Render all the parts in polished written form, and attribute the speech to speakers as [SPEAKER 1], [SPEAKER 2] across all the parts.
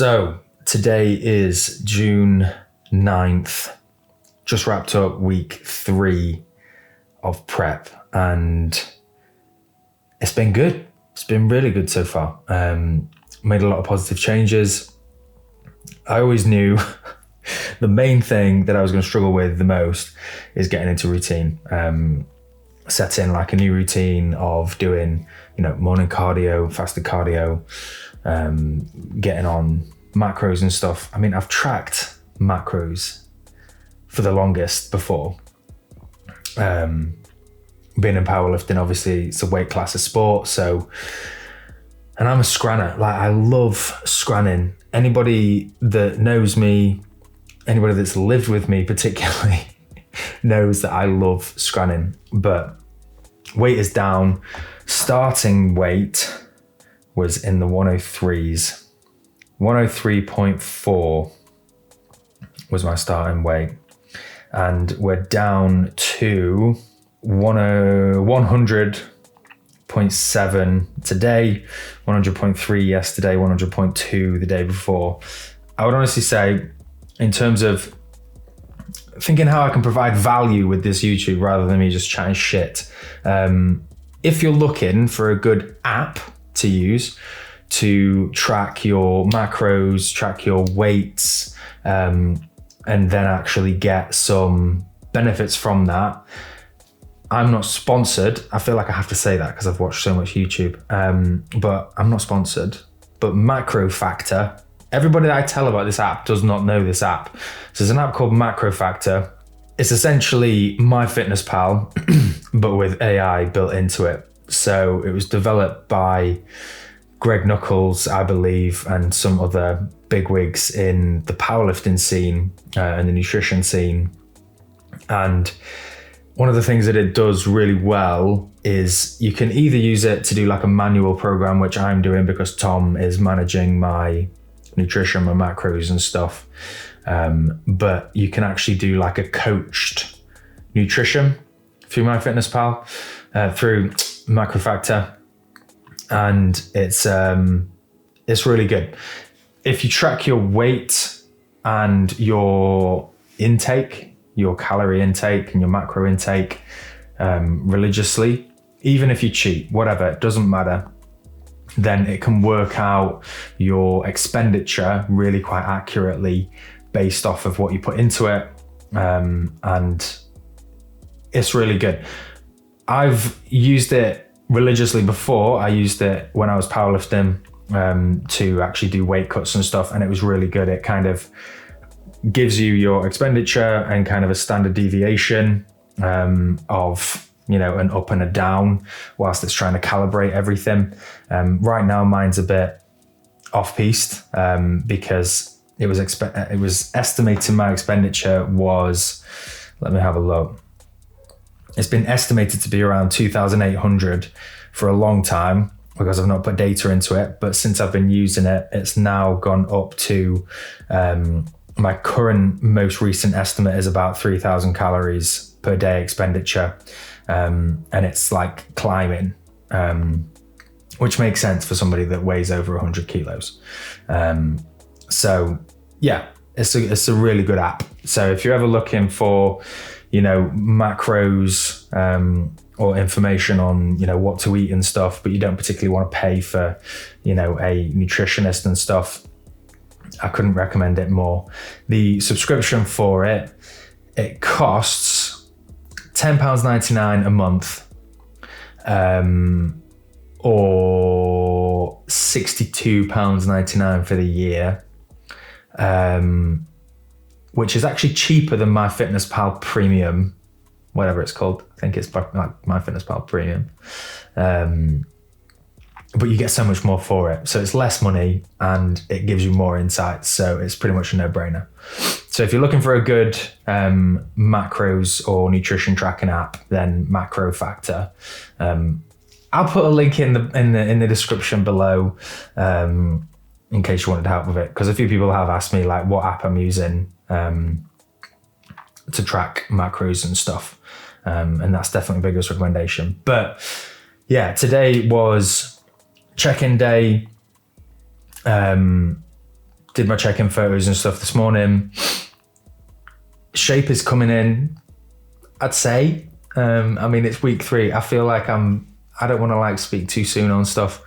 [SPEAKER 1] So today is June 9th, just wrapped up week 3 of prep, and it's been good. It's been really good so far. Made a lot of positive changes. I always knew the main thing that I was going to struggle with the most is getting into routine. Setting like a new routine of doing, morning cardio, fasted cardio, getting on macros and stuff. I mean, I've tracked macros for the longest before. Being in powerlifting, obviously it's a weight class of sport. And I'm a scranner. Like, I love scranning. Anybody that knows me, anybody that's lived with me particularly knows that I love scranning. But weight is down. Starting weight was in the 103s. 103.4 was my starting weight. And we're down to 100.7 today, 100.3 yesterday, 100.2 the day before. I would honestly say, in terms of thinking how I can provide value with this YouTube rather than me just chatting shit, if you're looking for a good app to use to track your macros, track your weights, and then actually get some benefits from that. I'm not sponsored. I feel like I have to say that because I've watched so much YouTube, but I'm not sponsored. But MacroFactor, everybody that I tell about this app does not know this app. So there's an app called MacroFactor. It's essentially MyFitnessPal, but with AI built into it. So it was developed by Greg Nuckols, I believe, and some other bigwigs in the powerlifting scene and the nutrition scene. And one of the things that it does really well is you can either use it to do like a manual program, which I'm doing because Tom is managing my nutrition, my macros and stuff. But you can actually do like a coached nutrition through MyFitnessPal, through MacroFactor. And it's really good. If you track your weight and your intake, your calorie intake and your macro intake religiously, even if you cheat, whatever, it doesn't matter, then it can work out your expenditure really quite accurately based off of what you put into it. And it's really good. I've used it religiously before. I used it when I was powerlifting to actually do weight cuts and stuff, and it was really good. It kind of gives you your expenditure and kind of a standard deviation of an up and a down whilst it's trying to calibrate everything. Right now mine's a bit off-piste because it was estimating my expenditure was, let me have a look. It's been estimated to be around 2,800 for a long time because I've not put data into it. But since I've been using it, it's now gone up to, my current most recent estimate is about 3,000 calories per day expenditure. And it's like climbing, which makes sense for somebody that weighs over 100 kilos. So yeah, it's a really good app. So if you're ever looking for, macros, or information on, what to eat and stuff, but you don't particularly want to pay for, a nutritionist and stuff, I couldn't recommend it more. The subscription for it costs £10.99 a month, or £62.99 for the year, which is actually cheaper than MyFitnessPal Premium, whatever it's called. I think it's like MyFitnessPal Premium. But you get so much more for it. So it's less money and it gives you more insights. So it's pretty much a no-brainer. So if you're looking for a good macros or nutrition tracking app, then MacroFactor. I'll put a link in the description below in case you wanted help with it, because a few people have asked me like what app I'm using to track macros and stuff, and that's definitely the biggest recommendation. But yeah, today was check-in day. did my check-in photos and stuff this morning. Shape is coming in, I'd say. I mean, it's week 3. I feel like I don't want to like speak too soon on stuff,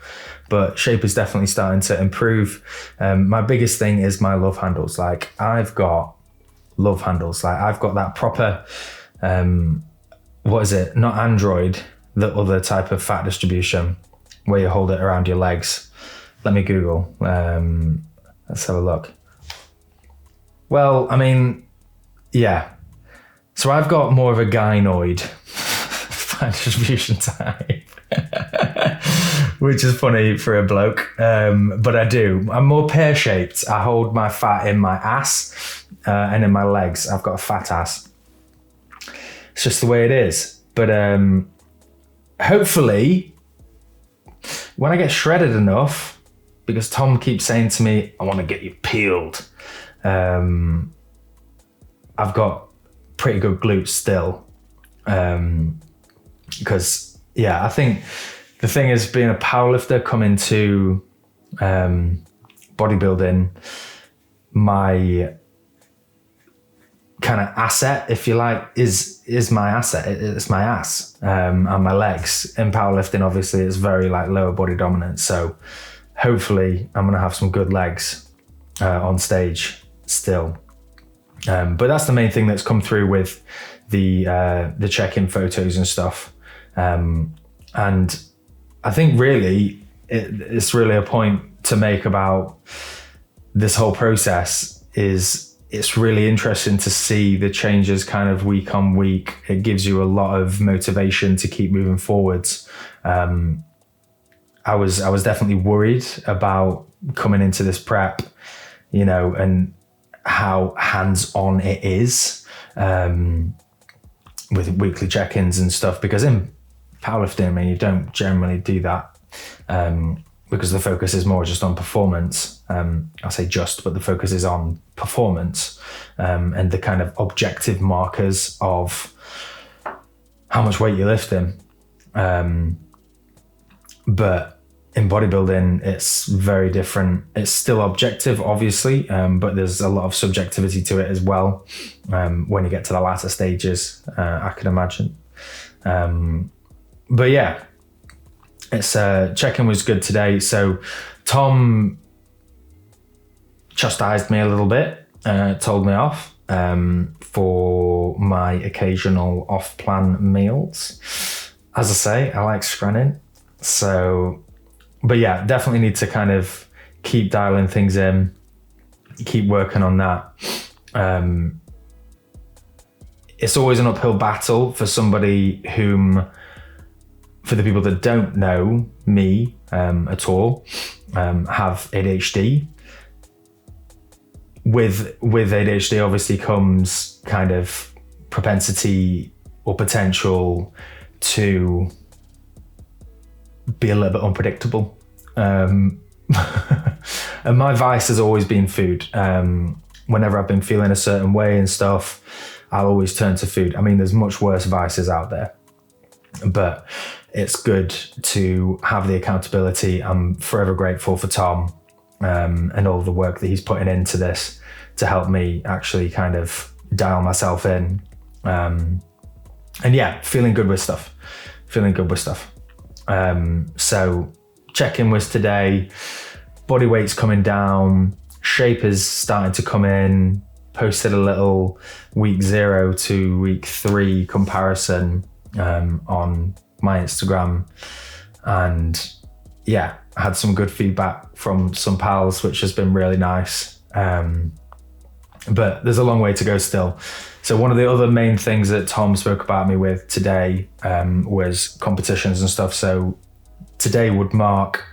[SPEAKER 1] but shape is definitely starting to improve. My biggest thing is my love handles. Like, I've got love handles. Like, I've got that proper, what is it? Not Android, the other type of fat distribution where you hold it around your legs. Let me Google. Let's have a look. Well, I mean, yeah. So I've got more of a gynoid fat distribution type, which is funny for a bloke, but I do. I'm more pear-shaped. I hold my fat in my ass and in my legs. I've got a fat ass. It's just the way it is. But hopefully, when I get shredded enough, because Tom keeps saying to me, I want to get you peeled. I've got pretty good glutes still. Because, yeah, I think the thing is, being a powerlifter coming to bodybuilding, my kind of asset, if you like, is my asset. It's my ass and my legs. In powerlifting, obviously, it's very like lower body dominant. So hopefully I'm going to have some good legs on stage still. But that's the main thing that's come through with the check-in photos and stuff. And I think really it's really a point to make about this whole process is it's really interesting to see the changes kind of week on week. It gives you a lot of motivation to keep moving forwards. I was definitely worried about coming into this prep, you know, and how hands-on it is with weekly check-ins and stuff, because in powerlifting, I mean, you don't generally do that because the focus is more just on performance. I'll say just, but the focus is on performance and the kind of objective markers of how much weight you're lifting. But in bodybuilding, it's very different. It's still objective, obviously, but there's a lot of subjectivity to it as well when you get to the latter stages, I can imagine. But yeah, it's check-in was good today. So Tom chastised me a little bit, told me off for my occasional off-plan meals. As I say, I like scranning. So, but yeah, definitely need to kind of keep dialing things in, keep working on that. It's always an uphill battle for somebody whom, for the people that don't know me at all, have ADHD. With ADHD obviously comes kind of propensity or potential to be a little bit unpredictable. And my vice has always been food. Whenever I've been feeling a certain way and stuff, I'll always turn to food. I mean, there's much worse vices out there, but it's good to have the accountability. I'm forever grateful for Tom and all the work that he's putting into this to help me actually kind of dial myself in. And yeah, feeling good with stuff. So check-in was today, body weight's coming down, shape is starting to come in, posted a little week 0 to week 3 comparison on my Instagram, and yeah, I had some good feedback from some pals, which has been really nice. But there's a long way to go still. So one of the other main things that Tom spoke about me with today was competitions and stuff. So today would mark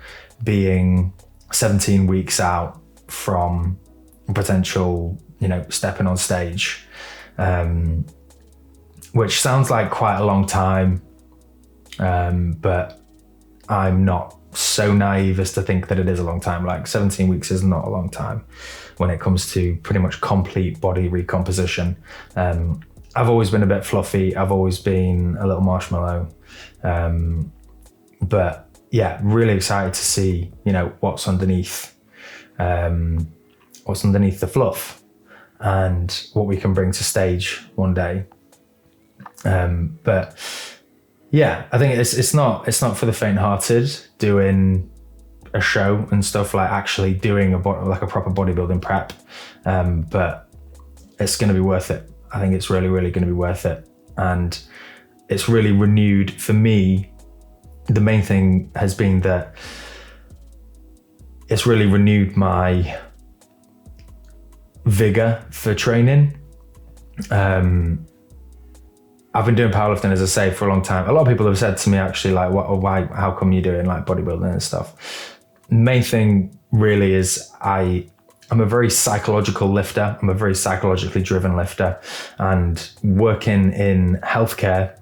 [SPEAKER 1] being 17 weeks out from potential, stepping on stage, which sounds like quite a long time. But I'm not so naive as to think that it is a long time. Like 17 weeks is not a long time when it comes to pretty much complete body recomposition. I've always been a bit fluffy. I've always been a little marshmallow. But yeah, really excited to see, what's underneath. what's underneath the fluff and what we can bring to stage one day. But yeah, I think it's not for the faint-hearted doing a show and stuff, like actually doing a proper bodybuilding prep. But it's going to be worth it. I think it's really, really going to be worth it. And it's really renewed for me. The main thing has been that it's really renewed my vigor for training. I've been doing powerlifting, as I say, for a long time. A lot of people have said to me, actually, like, why, how come you're doing like bodybuilding and stuff? Main thing really is I'm a very psychological lifter. I'm a very psychologically driven lifter, and working in healthcare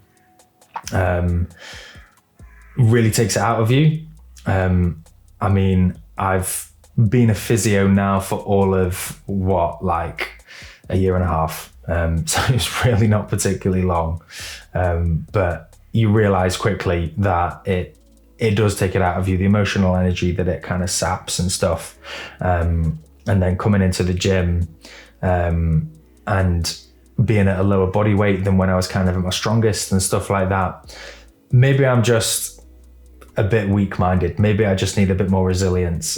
[SPEAKER 1] really takes it out of you. I mean, I've been a physio now for all of like a year and a half. So it's really not particularly long. But you realize quickly that it does take it out of you, the emotional energy that it kind of saps and stuff. And then coming into the gym and being at a lower body weight than when I was kind of at my strongest and stuff like that. Maybe I'm just a bit weak-minded. Maybe I just need a bit more resilience.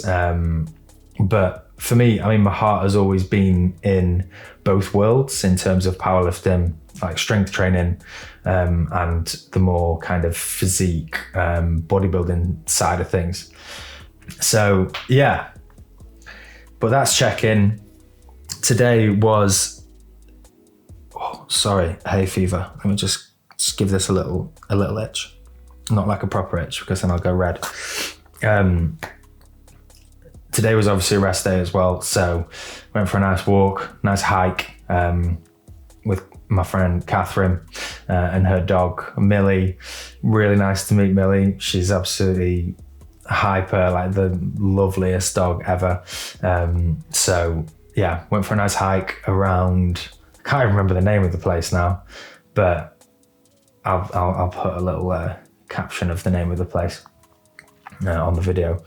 [SPEAKER 1] But for me, I mean, my heart has always been in both worlds in terms of powerlifting, like strength training, and the more kind of physique, bodybuilding side of things. So yeah, but that's check-in. Today was, hay fever. Let me just give this a little itch, not like a proper itch, because then I'll go red. Today was obviously a rest day as well, so went for a nice walk, nice hike with my friend Catherine and her dog Millie. Really nice to meet Millie. She's absolutely hyper, like the loveliest dog ever. So yeah, went for a nice hike around, I can't even remember the name of the place now, but I'll put a little caption of the name of the place on the video.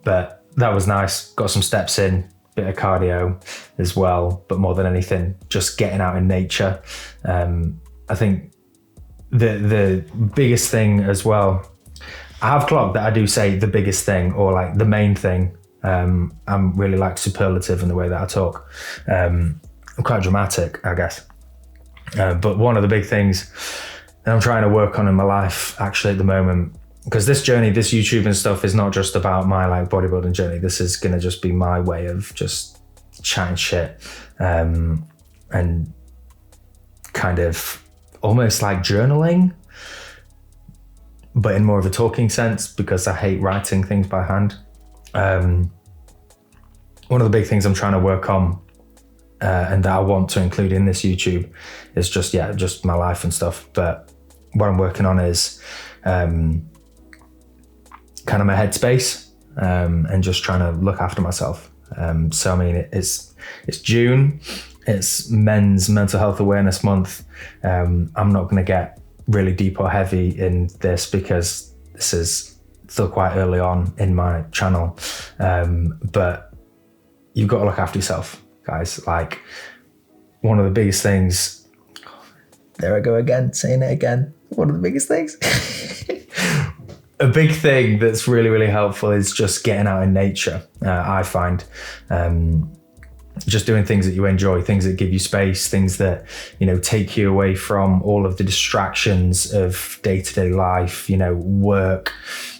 [SPEAKER 1] But that was nice. Got some steps in, bit of cardio as well, but more than anything, just getting out in nature. I think the biggest thing as well, I have clocked that I do say the biggest thing, or like the main thing. I'm really like superlative in the way that I talk. I'm quite dramatic, I guess. But one of the big things that I'm trying to work on in my life actually at the moment, because this journey, this YouTube and stuff is not just about my like bodybuilding journey. This is going to just be my way of just chatting shit, and kind of almost like journaling, but in more of a talking sense, because I hate writing things by hand. One of the big things I'm trying to work on, and that I want to include in this YouTube, is just my life and stuff. But what I'm working on is kind of my headspace, and just trying to look after myself. So I mean, it's June, it's Men's Mental Health Awareness Month. I'm not going to get really deep or heavy in this because this is still quite early on in my channel, but you've got to look after yourself, guys. Like, one of the biggest things, there I go again, saying it again, one of the biggest things. A big thing that's really, really helpful is just getting out in nature. I find just doing things that you enjoy, things that give you space, things that, you know, take you away from all of the distractions of day-to-day life, you know, work,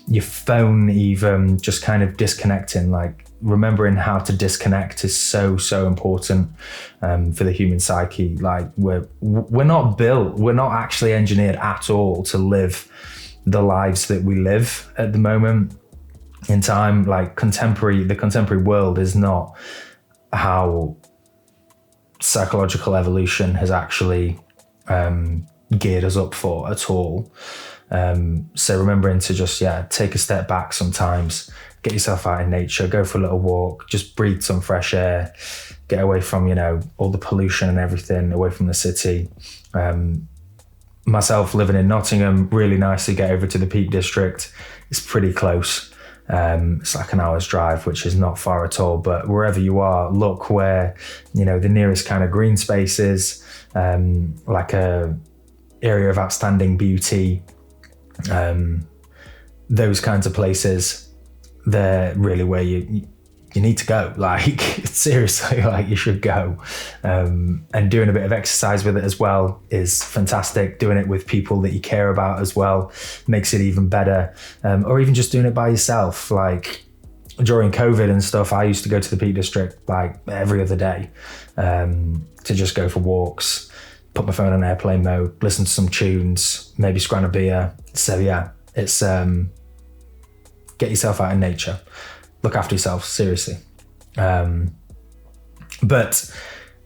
[SPEAKER 1] your phone, even just kind of disconnecting. Like, remembering how to disconnect is so important for the human psyche. Like, we're not actually engineered at all to live the lives that we live at the moment in time. Like, the contemporary world is not how psychological evolution has actually geared us up for at all. So remembering to just take a step back sometimes, get yourself out in nature, go for a little walk, just breathe some fresh air, get away from, you know, all the pollution and everything, away from the city. Myself living in Nottingham, really nice to get over to the Peak District. It's pretty close. It's like an hour's drive, which is not far at all. But wherever you are, look where, you know, the nearest kind of green space is, like a area of outstanding beauty, those kinds of places. They're really where you need to go. Like, seriously, like, you should go. And doing a bit of exercise with it as well is fantastic. Doing it with people that you care about as well makes it even better. Or even just doing it by yourself. Like, during COVID and stuff, I used to go to the Peak District like every other day, to just go for walks, put my phone on airplane mode, listen to some tunes, maybe scran a beer. So yeah, it's get yourself out in nature. Look after yourself, seriously. But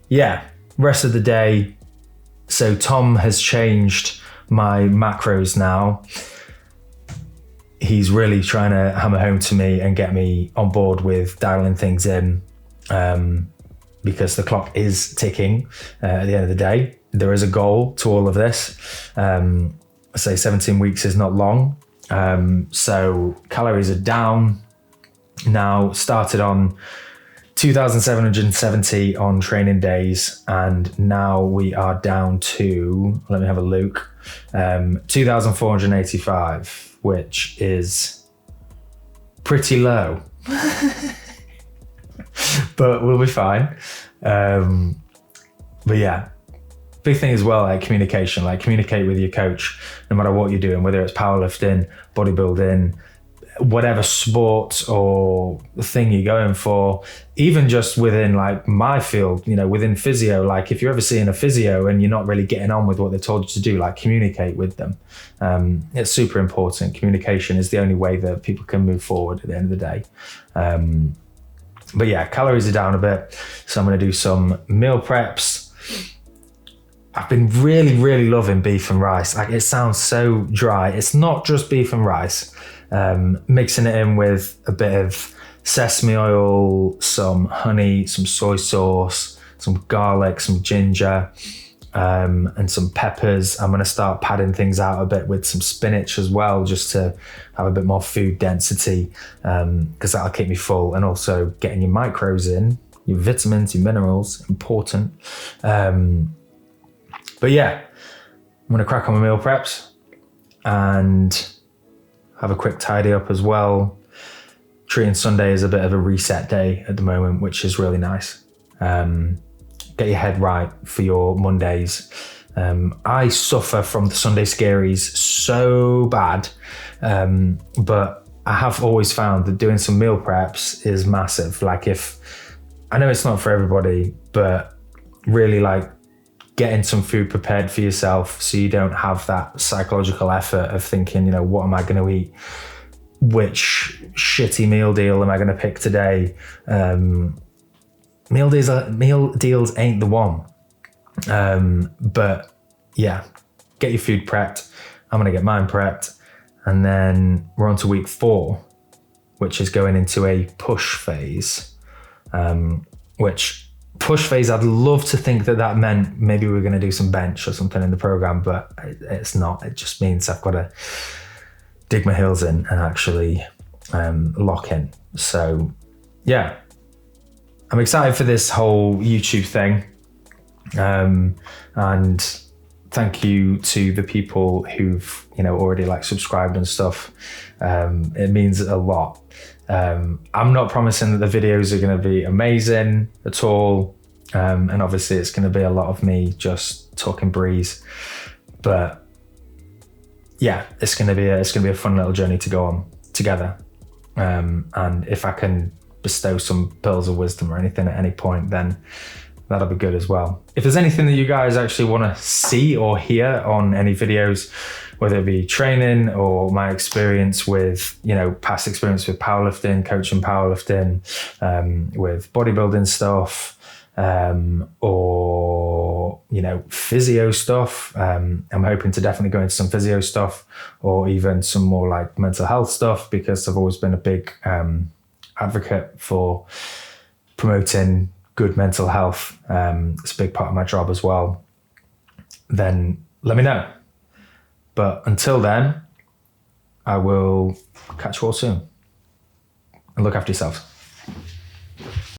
[SPEAKER 1] yeah, rest of the day. So Tom has changed my macros now. He's really trying to hammer home to me and get me on board with dialing things in, because the clock is ticking at the end of the day. There is a goal to all of this. I say 17 weeks is not long. So calories are down now, started on 2,770 on training days, and now we are down to, let me have a look, 2,485, which is pretty low, but we'll be fine. But yeah, big thing as well, like communication, like communicate with your coach, no matter what you're doing, whether it's powerlifting, bodybuilding, whatever sport or thing you're going for, even just within like my field, you know, within physio, like if you're ever seeing a physio and you're not really getting on with what they told you to do, like communicate with them. It's super important. Communication is the only way that people can move forward at the end of the day. But yeah, calories are down a bit. So I'm going to do some meal preps. I've been really, really loving beef and rice. Like, it sounds so dry. It's not just beef and rice. Mixing it in with a bit of sesame oil, some honey, some soy sauce, some garlic, some ginger, and some peppers. I'm going to start padding things out a bit with some spinach as well, just to have a bit more food density, because that'll keep me full, and also getting your micros in, your vitamins, your minerals, important. But yeah, I'm going to crack on my meal preps and have a quick tidy up as well. Treating Sunday as a bit of a reset day at the moment, which is really nice. Get your head right for your Mondays. I suffer from the Sunday scaries so bad, but I have always found that doing some meal preps is massive. Like, if, I know it's not for everybody, but really, like, getting some food prepared for yourself so you don't have that psychological effort of thinking, you know, what am I going to eat? Which shitty meal deal am I going to pick today? Meal deals ain't the one. But yeah, get your food prepped. I'm going to get mine prepped. And then we're on to week 4, which is going into a push phase, which push phase, I'd love to think that meant maybe we're going to do some bench or something in the program, but it's not. It just means I've got to dig my heels in and actually lock in. So yeah, I'm excited for this whole YouTube thing. And thank you to the people who've, you know, already like subscribed and stuff. It means a lot. I'm not promising that the videos are going to be amazing at all. And obviously it's going to be a lot of me just talking breeze, but yeah, it's going to be a fun little journey to go on together. And if I can bestow some pearls of wisdom or anything at any point, then that'll be good as well. If there's anything that you guys actually want to see or hear on any videos, whether it be training or my experience with, you know, past experience with powerlifting, coaching powerlifting, with bodybuilding stuff, or, you know, physio stuff. I'm hoping to definitely go into some physio stuff, or even some more like mental health stuff, because I've always been a big advocate for promoting good mental health. It's a big part of my job as well. Then let me know. But until then, I will catch you all soon. and look after yourselves.